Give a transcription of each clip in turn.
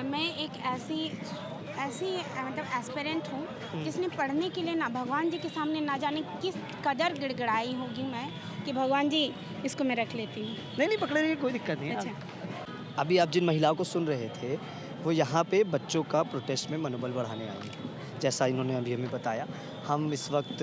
मैं एक ऐसी मतलब एस्पिरेंट हूँ जिसने पढ़ने के लिए ना भगवान जी के सामने ना जाने किस कदर गिड़गिड़ाई होगी मैं कि भगवान जी इसको मैं रख लेती हूँ। नहीं पकड़े रहिए, कोई दिक्कत नहीं है। अच्छा। अभी आप जिन महिलाओं को सुन रहे थे वो यहाँ पे बच्चों का प्रोटेस्ट में मनोबल बढ़ाने आई हैं। जैसा इन्होंने अभी हमें बताया, हम इस वक्त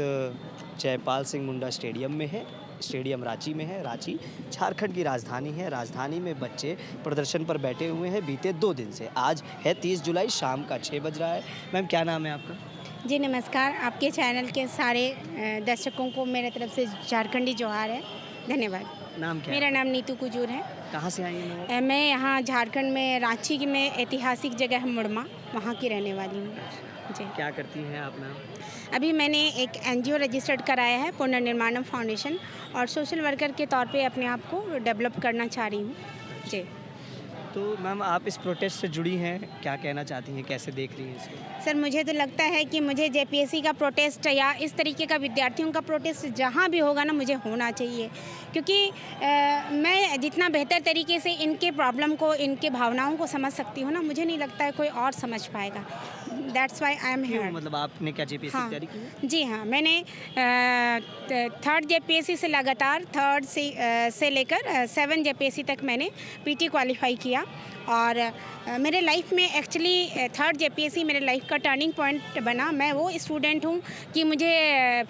जयपाल सिंह मुंडा स्टेडियम में है। स्टेडियम रांची में है। रांची झारखंड की राजधानी है। राजधानी में बच्चे प्रदर्शन पर बैठे हुए हैं बीते 2 दिन से। आज है 30 जुलाई, शाम का 6 बज रहा है। मैम, क्या नाम है आपका? जी नमस्कार, आपके चैनल के सारे दर्शकों को मेरे तरफ से झारखंडी जोहार है। धन्यवाद। नाम क्या है? मेरा नाम नीतू कुजूर है। कहाँ से आई हैं मैम? मैं यहाँ झारखंड में रांची में ऐतिहासिक जगह है मुड़मा, वहाँ की रहने वाली हूँ। जी। क्या करती हैं आप मैम? अभी मैंने एक एनजीओ रजिस्टर्ड कराया है, पुनर्निर्माणम फाउंडेशन, और सोशल वर्कर के तौर पे अपने आप को डेवलप करना चाह रही हूँ। जी। तो मैम, आप इस प्रोटेस्ट से जुड़ी हैं, क्या कहना चाहती हैं, कैसे देख रही हैं इसको? सर, मुझे तो लगता है कि मुझे जेपीएससी का प्रोटेस्ट या इस तरीके का विद्यार्थियों का प्रोटेस्ट जहाँ भी होगा ना, मुझे होना चाहिए, क्योंकि मैं जितना बेहतर तरीके से इनके प्रॉब्लम को, इनके भावनाओं को समझ सकती हूँ ना, मुझे नहीं लगता है कोई और समझ पाएगा। That's why I am here. मतलब आपने क्या जेपीएससी की तैयारी की है? जी हाँ, मैंने 3rd जेपीएससी से लगातार 3rd से लेकर 7 जेपीएससी तक मैंने पीटी क्वालिफाई किया। और मेरे लाइफ में एक्चुअली 3rd जेपीएससी मेरे लाइफ का टर्निंग पॉइंट बना। मैं वो स्टूडेंट हूँ कि मुझे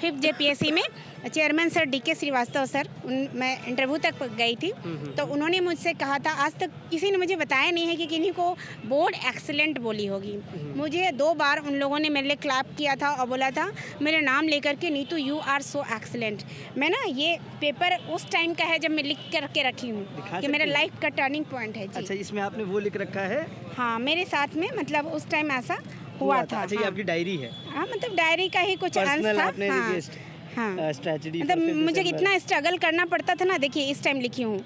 5th जेपीएससी में chairman sir DK Srivastava sir, मैं इंटरव्यू तक गई थी, तो उन्होंने मुझसे कहा था, आज तक किसी ने मुझे बताया नहीं है कि किन्हीं को बोर्ड एक्सीलेंट बोली होगी। मुझे 2 बार उन लोगों ने मेरे लिए क्लैप किया था और बोला था मेरे नाम लेकर के, Neetu you are so excellent. मैं ना ये पेपर उस टाइम का है जब मैं लिख करके रखी हूँ कि मेरे लाइफ का टर्निंग पॉइंट है। जी। अच्छा, इसमें आपने वो लिख रखा है? हाँ, मेरे साथ में मतलब उस टाइम ऐसा हुआ था। अच्छा, ये आपकी डायरी है? हाँ, मतलब डायरी का ही कुछ अंश था। हाँ, स्ट्रेटजी, मतलब मुझे कितना स्ट्रगल करना पड़ता था ना। देखिए, इस टाइम लिखी हूँ,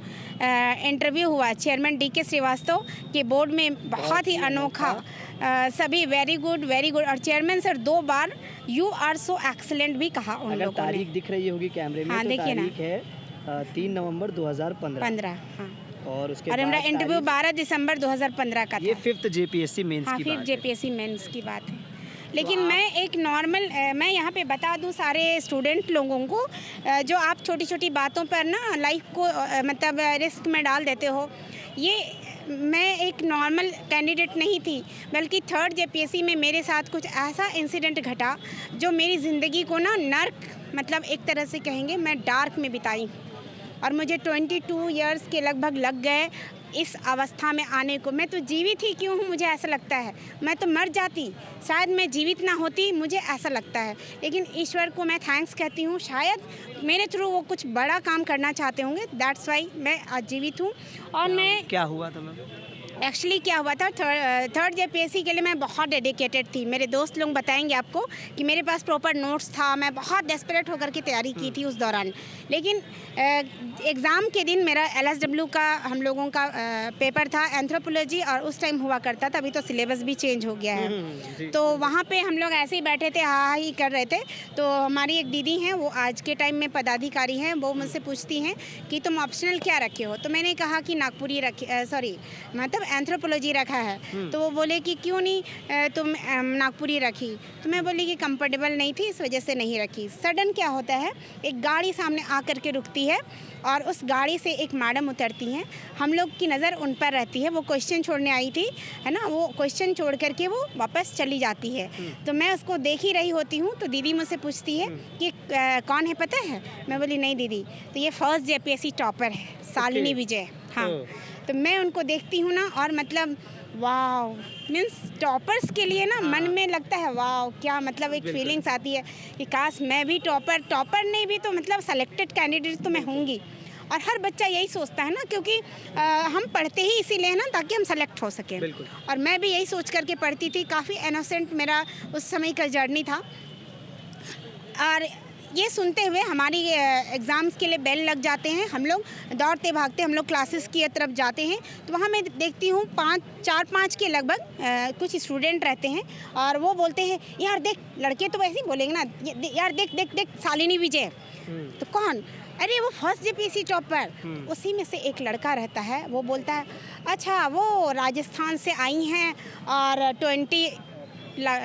इंटरव्यू हुआ चेयरमैन डीके श्रीवास्तव के बोर्ड में, बहुत ही अनोखा, सभी वेरी गुड और चेयरमैन सर 2 बार यू आर सो एक्सीलेंट भी कहा उन लोगों ने। तारीख दिख रही होगी कैमरे में? हाँ, तो देखिए ना, तारीख है 3 नवंबर 2015। हाँ। और उसके और मेरा इंटरव्यू 12 दिसंबर 2015 का था। ये 5th जेपीएससी मेंस की बात है। 5th जेपीएससी मेंस की बात है। लेकिन मैं एक नॉर्मल, मैं यहाँ पे बता दूँ सारे स्टूडेंट लोगों को, जो आप छोटी छोटी बातों पर ना लाइफ को मतलब रिस्क में डाल देते हो, ये मैं एक नॉर्मल कैंडिडेट नहीं थी, बल्कि 3rd जेपीएससी में मेरे साथ कुछ ऐसा इंसिडेंट घटा जो मेरी ज़िंदगी को ना नर्क, मतलब एक तरह से कहेंगे मैं डार्क में बिताई। और मुझे 22 इयर्स के लगभग लग गए इस अवस्था में आने को। मैं तो जीवित ही क्यों हूँ, मुझे ऐसा लगता है। मैं तो मर जाती, शायद मैं जीवित ना होती, मुझे ऐसा लगता है। लेकिन ईश्वर को मैं थैंक्स कहती हूँ, शायद मेरे थ्रू वो कुछ बड़ा काम करना चाहते होंगे। दैट्स वाई मैं आज जीवित हूँ। और मैं, क्या हुआ था मैम? एक्चुअली क्या हुआ था, 3rd जेपीएससी के लिए मैं बहुत डेडिकेटेड थी। मेरे दोस्त लोग बताएंगे आपको कि मेरे पास प्रॉपर नोट्स था, मैं बहुत डेस्परेट होकर के तैयारी की थी उस दौरान। लेकिन एग्ज़ाम के दिन मेरा LSW का हम लोगों का पेपर था, एंथ्रोपोलॉजी, और उस टाइम हुआ करता था, अभी तो सिलेबस भी चेंज हो गया है। तो वहाँ पे हम लोग ऐसे ही बैठे थे, हाँ ही कर रहे थे। तो हमारी एक दीदी हैं, वो आज के टाइम में पदाधिकारी हैं, वो मुझसे पूछती हैं कि तुम ऑप्शनल क्या रखे हो। तो मैंने कहा कि नागपुरी मतलब एंथ्रोपोलॉजी रखा है। तो वो बोले कि क्यों नहीं तुम नागपुरी रखी। तो मैं बोली कि कंफर्टेबल नहीं थी, इस वजह से नहीं रखी। सडन क्या होता है, एक गाड़ी सामने आकर के रुकती है और उस गाड़ी से एक मैडम उतरती हैं। हम लोग की नज़र उन पर रहती है। वो क्वेश्चन छोड़ने आई थी, है ना, वो क्वेश्चन छोड़ करके वो वापस चली जाती है। तो मैं उसको देख ही रही होती हूँ। तो दीदी मुझसे पूछती है कि कौन है पता है। मैं बोली नहीं दीदी, तो ये 1st जेपीएससी टॉपर है, शालिनी विजय। हाँ, तो मैं उनको देखती हूँ ना, और मतलब वाव, मीन्स टॉपर्स के लिए ना मन में लगता है वाव, क्या मतलब एक फीलिंग्स आती है कि काश मैं भी टॉपर नहीं भी तो मतलब सेलेक्टेड कैंडिडेट तो मैं होंगी। और हर बच्चा यही सोचता है ना, क्योंकि हम पढ़ते ही इसीलिए ना ताकि हम सेलेक्ट हो सकें। और मैं भी यही सोच करके पढ़ती थी। काफ़ी इनोसेंट मेरा उस समय का जर्नी था। और ये सुनते हुए हमारी एग्ज़ाम्स के लिए बेल लग जाते हैं। हम लोग दौड़ते भागते हम लोग क्लासेस की तरफ जाते हैं। तो वहाँ मैं देखती हूँ 4-5 के लगभग कुछ स्टूडेंट रहते हैं, और वो बोलते हैं यार देख, लड़के तो वैसे ही बोलेंगे ना, यार देख देख देख शालिनी विजय। तो कौन? अरे वो फर्स्ट जेपीएससी टॉपर, उसी में से एक लड़का रहता है, वो बोलता है अच्छा वो राजस्थान से आई हैं और 20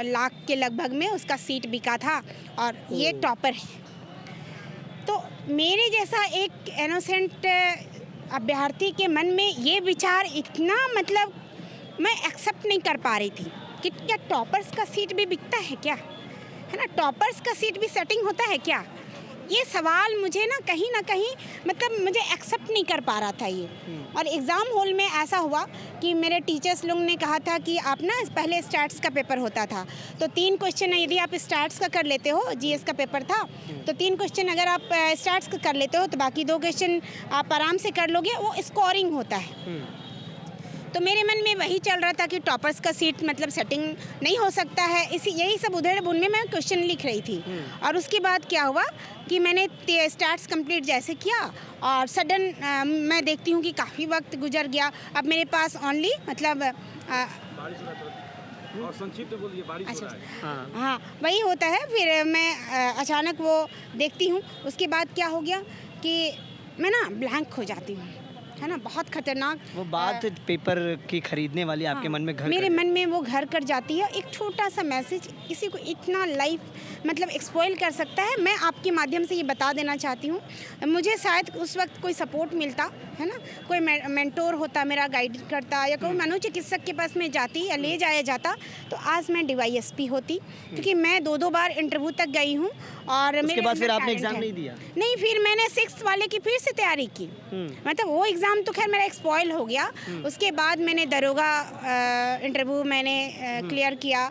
लाख के लगभग में उसका सीट बिका था और ये टॉपर है। तो मेरे जैसा एक इनोसेंट अभ्यर्थी के मन में ये विचार इतना मतलब मैं एक्सेप्ट नहीं कर पा रही थी कि क्या टॉपर्स का सीट भी बिकता है क्या, है ना, टॉपर्स का सीट भी सेटिंग होता है क्या। ये सवाल मुझे ना कहीं मतलब मुझे एक्सेप्ट नहीं कर पा रहा था ये। और एग्ज़ाम हॉल में ऐसा हुआ कि मेरे टीचर्स लोग ने कहा था कि आप ना पहले स्टैट्स का पेपर होता था तो 3 क्वेश्चन यदि आप स्टैट्स का कर लेते हो, जीएस का पेपर था तो 3 क्वेश्चन अगर आप स्टैट्स का कर लेते हो तो बाकी 2 क्वेश्चन आप आराम से कर लोगे, वो स्कोरिंग होता है। तो मेरे मन में वही चल रहा था कि टॉपर्स का सीट मतलब सेटिंग नहीं हो सकता है, यही सब उधेड़ बुन में मैं क्वेश्चन लिख रही थी। और उसके बाद क्या हुआ कि मैंने स्टार्ट्स कंप्लीट जैसे किया और सडन मैं देखती हूँ कि काफ़ी वक्त गुजर गया। अब मेरे पास ओनली मतलब और संक्षिप्त बोलिए, बारिश हो रहा है। हाँ वही होता है। फिर मैं अचानक वो देखती हूँ, उसके बाद क्या हो गया कि मैं ना ब्लैंक हो जाती हूँ, है ना, बहुत खतरनाक वो बात पेपर की खरीदने वाली आपके मन में घर मेरे मन में वो घर कर जाती है। एक छोटा सा मैसेज किसी को इतना लाइफ मतलब एक्सपॉइल कर सकता है। मैं आपके माध्यम से ये बता देना चाहती हूँ, मुझे शायद उस वक्त कोई सपोर्ट मिलता, है ना, कोई मेंटोर होता, मेरा गाइड करता, या कोई मनोचिकित्सक के पास में जाती या ले जाया जाता तो आज मैं DYSP होती। क्योंकि मैं 2 बार इंटरव्यू तक गई हूँ। और उसके बाद फिर आपने एग्ज़ाम एग्जाम नहीं दिया? नहीं, फिर मैंने 6th वाले की फिर से तैयारी की। मतलब वो एग्ज़ाम तो खैर मेरा एक्सपॉइल हो गया। उसके बाद मैंने दरोगा इंटरव्यू मैंने क्लियर किया।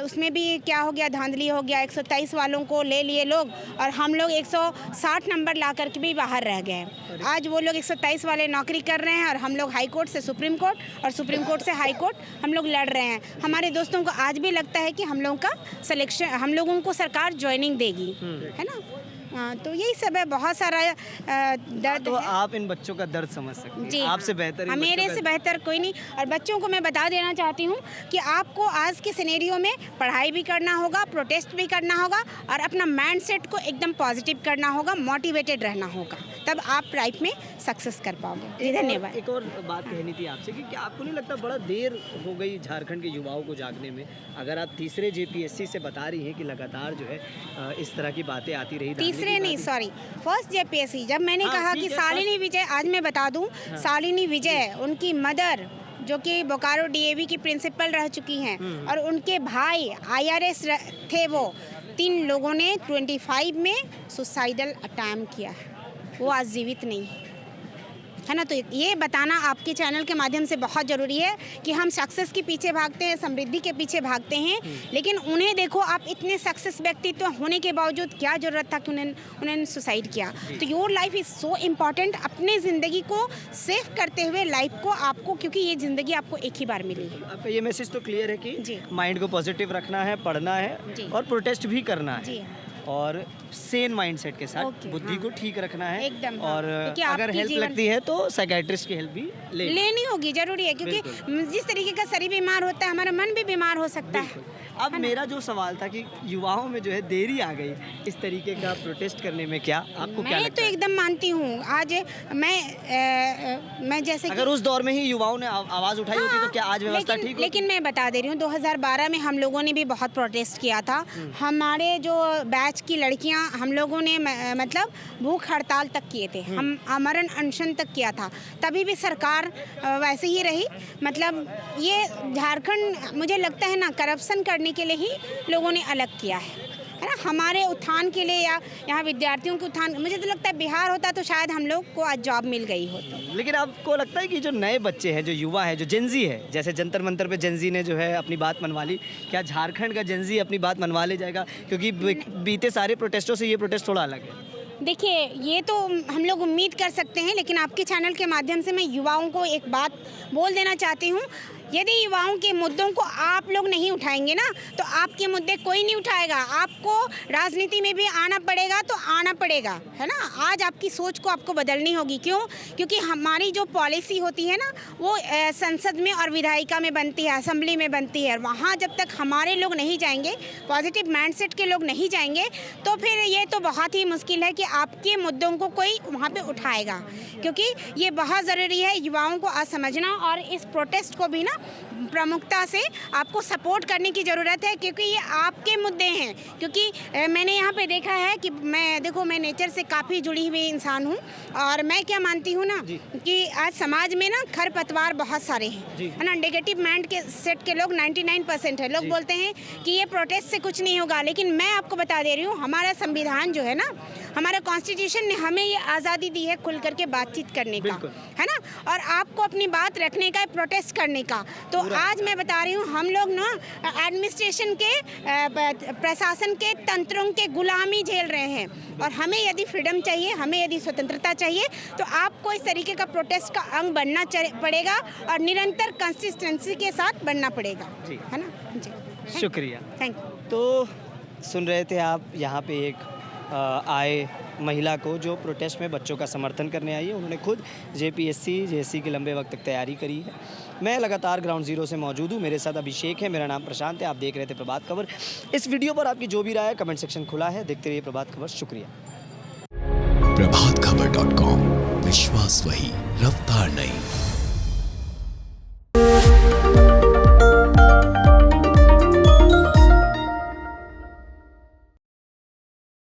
उसमें भी क्या हो गया, धांधली हो गया, 123 वालों को ले लिए लोग और हम लोग 160 नंबर ला करके भी बाहर रह गए। आज वो लोग 123 वाले नौकरी कर रहे हैं और हम लोग हाई कोर्ट से सुप्रीम कोर्ट और सुप्रीम कोर्ट से हाई कोर्ट हम लोग लड़ रहे हैं। हमारे दोस्तों को आज भी लगता है कि हम लोगों का सिलेक्शन, हम लोगों को सरकार ज्वाइनिंग देगी, है ना। तो यही सब है, बहुत सारा दर्द तो है। आप इन बच्चों का दर्द समझ सकते हैं, जी आपसे बेहतर इन मेरे बच्चों से का- बेहतर कोई नहीं। और बच्चों को मैं बता देना चाहती हूँ कि आपको आज के सिनेरियो में पढ़ाई भी करना होगा, प्रोटेस्ट भी करना होगा और अपना माइंडसेट को एकदम पॉजिटिव करना होगा, मोटिवेटेड रहना होगा, तब आप लाइफ में सक्सेस कर पाओगे। जी धन्यवाद। एक और बात कहनी थी आपसे कि क्या आपको नहीं लगता बड़ा देर हो गई झारखंड के युवाओं को जागने में? अगर आप तीसरे JPSC से बता रही हैं कि लगातार जो है इस तरह की बातें आती रही, तीसरे नहीं, सॉरी, फर्स्ट JPSC। जब मैंने हाँ, कहा ठीक कि है, शालिनी विजय, आज मैं बता दूं, शालिनी विजय उनकी मदर जो कि बोकारो DAV की प्रिंसिपल रह चुकी हैं और उनके भाई IRS थे, वो 3 लोगों ने 25 में सुसाइडल अटैम्प्ट किया है, वो आज जीवित नहीं है ना। तो ये बताना आपके चैनल के माध्यम से बहुत ज़रूरी है कि हम सक्सेस के पीछे भागते हैं, समृद्धि के पीछे भागते हैं, लेकिन उन्हें देखो, आप इतने सक्सेस व्यक्तित्व होने के बावजूद क्या ज़रूरत था कि उन्होंने सुसाइड किया। तो your life is so important. अपने ज़िंदगी को सेव करते हुए लाइफ को आपको, क्योंकि ये ज़िंदगी आपको एक ही बार मिलेगी। आपका ये मैसेज तो क्लियर है कि जी। माइंड को पॉजिटिव रखना है, पढ़ना है जी। और प्रोटेस्ट भी करना है। जी। और सेन माइंडसेट के साथ ओके, बुद्धि हाँ। को ठीक रखना है एकदम, हाँ। और क्योंकि अगर आपकी हेल्प जीवन- लगती है तो साइकियाट्रिस्ट की हेल्प भी लेनी होगी, जरूरी है, क्योंकि जिस तरीके का शरीर बीमार होता है हमारा मन भी बीमार हो सकता है। अब मेरा जो सवाल था कि युवाओं में जो है देरी आ गई इस तरीके का प्रोटेस्ट करने में, क्या आपको क्या मैं लगता तो है? एकदम मानती हूँ। आज मैं जैसे कि अगर उस दौर में ही युवाओं ने आवाज़ उठाई होती तो क्या आज व्यवस्था ठीक होती? लेकिन मैं बता दे रही हूँ, 2012 में हम लोगों ने भी बहुत प्रोटेस्ट किया था। हमारे जो बैच की लड़कियाँ, हम लोगों ने मतलब भूख हड़ताल तक किए थे, हम आमरण अनशन तक किया था। तभी भी सरकार वैसे ही रही। मतलब ये झारखंड, मुझे लगता है ना, करप्शन करने के लिए ही लोगों ने अलग किया है ना, हमारे उत्थान के लिए या यहाँ विद्यार्थियों के उत्थान। मुझे तो लगता है बिहार होता तो शायद हम लोग को आज जॉब मिल गई होती। लेकिन आपको लगता है कि जो नए बच्चे हैं, जो युवा है, जो जेंजी है, जैसे जंतर मंतर पे जेंजी ने जो है अपनी बात मनवा ली, क्या झारखंड का जेंजी अपनी बात मनवा ले जाएगा? क्योंकि बीते सारे प्रोटेस्टों से ये प्रोटेस्ट थोड़ा अलग है। देखिए, ये तो हम लोग उम्मीद कर सकते हैं, लेकिन आपके चैनल के माध्यम से मैं युवाओं को एक बात बोल देना चाहती हूँ। यदि युवाओं के मुद्दों को आप लोग नहीं उठाएंगे ना, तो आपके मुद्दे कोई नहीं उठाएगा। आपको राजनीति में भी आना पड़ेगा तो आना पड़ेगा, है ना। आज आपकी सोच को आपको बदलनी होगी। क्यों? क्योंकि हमारी जो पॉलिसी होती है ना, वो संसद में और विधायिका में बनती है, असेंबली में बनती है। वहाँ जब तक हमारे लोग नहीं जाएंगे, पॉजिटिव माइंडसेट के लोग नहीं जाएंगे, तो फिर ये तो बहुत ही मुश्किल है कि आपके मुद्दों को कोई वहाँ पे उठाएगा। क्योंकि ये बहुत ज़रूरी है युवाओं को आज समझना, और इस प्रोटेस्ट को भी ना प्रमुखता से आपको सपोर्ट करने की ज़रूरत है, क्योंकि ये आपके मुद्दे हैं। क्योंकि मैंने यहाँ पे देखा है कि मैं नेचर से काफ़ी जुड़ी हुई इंसान हूँ, और मैं क्या मानती हूँ ना कि आज समाज में ना खरपतवार बहुत सारे हैं, है ना। नेगेटिव माइंड के सेट के लोग 99% है। लोग बोलते हैं कि ये प्रोटेस्ट से कुछ नहीं होगा, लेकिन मैं आपको बता दे रही हूँ, हमारा संविधान जो है ना, हमारा कॉन्स्टिट्यूशन ने हमें ये आज़ादी दी है खुल करके बातचीत करने का, है ना, और आपको अपनी बात रखने का, प्रोटेस्ट करने का। तो आज मैं बता रही हूँ, हम लोग ना एडमिनिस्ट्रेशन के, प्रशासन के तंत्रों के गुलामी झेल रहे हैं, और हमें यदि फ्रीडम चाहिए, हमें यदि स्वतंत्रता चाहिए, तो आपको इस तरीके का प्रोटेस्ट का अंग बनना पड़ेगा, और निरंतर कंसिस्टेंसी के साथ बनना पड़ेगा, है ना जी। शुक्रिया, थैंक यू। तो सुन रहे थे आप, यहाँ पे एक आए महिला को जो प्रोटेस्ट में बच्चों का समर्थन करने आई है। उन्होंने खुद JPSC JSC के लंबे वक्त तक तैयारी करी है। मैं लगातार ग्राउंड ज़ीरो से मौजूद हूँ, मेरे साथ अभिषेक है, मेरा नाम प्रशांत है, आप देख रहे थे प्रभात खबर। इस वीडियो पर आपकी जो भी राय है, कमेंट सेक्शन खुला है, देखते रहिए प्रभात खबर। शुक्रिया। प्रभातखबर.com, विश्वास वही, रफ्तार नहीं।